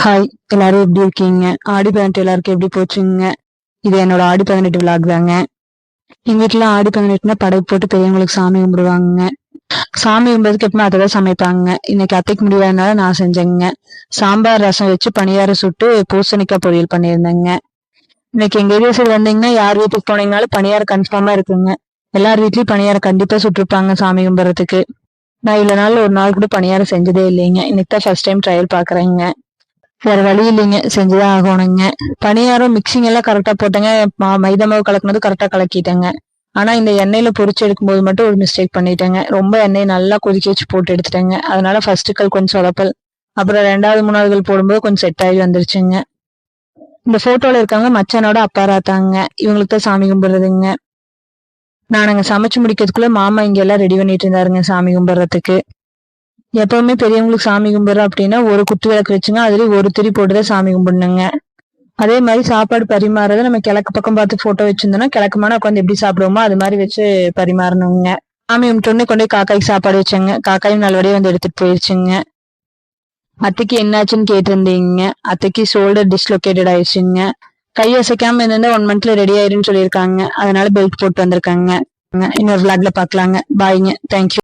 Hi, எல்லாரும் எப்படி இருக்கீங்க? ஆடி 18 எல்லாருக்கும் எப்படி போச்சுங்க? இது என்னோட ஆடி 18 விளாக் தாங்க. எங்க வீட்டுல ஆடி 18னா படைப்பு போட்டு பெரியவங்களுக்கு சாமி கும்பிடுவாங்க. சாமி கும்பிடுறதுக்கு எப்பவுமே அதை தான் சமைப்பாங்க. இன்னைக்கு அத்தைக்கு முடியாதனால நான் செஞ்சேங்க. சாம்பார் ரசம் வச்சு பணியாரம் சுட்டு பூசணிக்காய் பொரியல் பண்ணியிருந்தேங்க. இன்னைக்கு எங்க ஏரியா சைடு வந்தீங்கன்னா யார் வீட்டுக்கு போனீங்கனாலும் பணியாரம் கன்ஃபார்மா இருக்குங்க. எல்லார் வீட்லயும் பணியாரம் கண்டிப்பா சுட்டிருப்பாங்க சாமி கும்பிடுறதுக்கு. நான் இவ்வளவு நாள் ஒரு நாள் கூட பணியாரம் செஞ்சதே இல்லைங்க. இன்னைக்கு தான் ஃபர்ஸ்ட் டைம் ட்ரையல் பாக்குறேங்க. வேற வழி இல்லைங்க, செஞ்சுதான் ஆகணுங்க. பணியாரம் மிக்சிங் எல்லாம் கரெக்டா போட்டேங்க. மைதா மாவு கலக்குனது கரெக்டா கலக்கிட்டேங்க. ஆனா இந்த எண்ணெயில பொரிச்சு எடுக்கும்போது மட்டும் ஒரு மிஸ்டேக் பண்ணிட்டேங்க. ரொம்ப எண்ணெய் நல்லா கொதிக்க வச்சு போட்டு எடுத்துட்டேங்க. அதனால ஃபர்ஸ்ட் கல் கொஞ்சம் சொதப்பல். அப்புறம் 2வது 3வது கல் போடும்போது கொஞ்சம் செட் ஆகி வந்துருச்சுங்க. இந்த போட்டோல இருக்காங்க மச்சானோட அப்பாராத்தாங்க. இவங்களுக்கு தான் சாமி கும்பிடுறதுங்க. நானுங்க சமைச்சு முடிக்கிறதுக்குள்ள மாமா இங்க எல்லாம் ரெடி பண்ணிட்டு இருந்தாருங்க சாமி கும்பிடுறதுக்கு. எப்பவுமே பெரியவங்களுக்கு சாமி கும்பிடுறோம் அப்படின்னா ஒரு குத்து விளக்கு வச்சுங்க, அதுலயும் ஒரு திரி போட்டுதான் சாமி கும்பிடணுங்க. அதே மாதிரி சாப்பாடு பரிமாறத நம்ம கிழக்கு பக்கம் பார்த்து போட்டோ வச்சிருந்தோம்னா கிழக்குமான உட்காந்து எப்படி சாப்பிடுவோமோ அது மாதிரி வச்சு பரிமாறணுங்க. சாமி கும்பிட்டோடனே கொண்டு போய் காக்காய்க்கு சாப்பாடு வச்சேங்க. காக்காயும் நல்லபடியா வந்து எடுத்துட்டு போயிருச்சுங்க. அத்தைக்கு என்னாச்சுன்னு கேட்டிருந்தீங்க. அத்தைக்கு ஷோல்டர் டிஸ்லொகேட்டட் ஆயிடுச்சுங்க. கை அசைக்காம இருந்தா 1 மந்த்ல ரெடி ஆயிருன்னு சொல்லியிருக்காங்க. அதனால பெல்ட் போட்டு வந்திருக்காங்க. இன்னொரு விளாக்ல பாக்கலாங்க. பாய்ங்க. தேங்க்யூ.